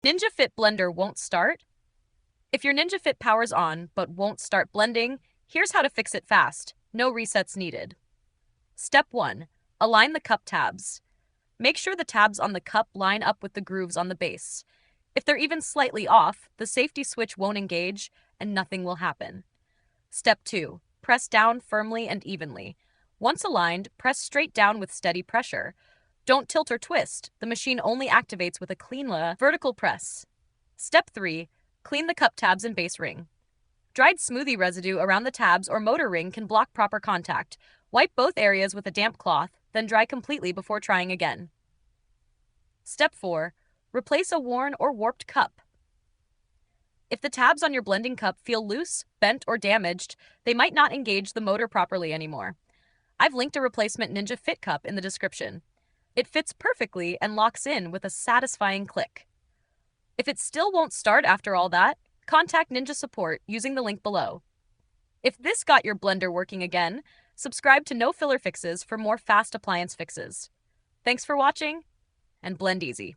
Ninja Fit blender won't start? If your Ninja Fit powers on but won't start blending, here's how to fix it fast. No resets needed. Step 1. Align the cup tabs. Make sure the tabs on the cup line up with the grooves on the base. If they're even slightly off, the safety switch won't engage and nothing will happen. Step 2. Press down firmly and evenly. Once aligned, press straight down with steady pressure. Don't tilt or twist. The machine only activates with a clean vertical press. Step 3. Clean the cup tabs and base ring. Dried smoothie residue around the tabs or motor ring can block proper contact. Wipe both areas with a damp cloth, then dry completely before trying again. Step 4. Replace a worn or warped cup. If the tabs on your blending cup feel loose, bent, or damaged, they might not engage the motor properly anymore. I've linked a replacement Ninja Fit cup in the description. It fits perfectly and locks in with a satisfying click. If it still won't start after all that, contact Ninja Support using the link below. If this got your blender working again, subscribe to No Filler Fixes for more fast appliance fixes. Thanks for watching, and blend easy.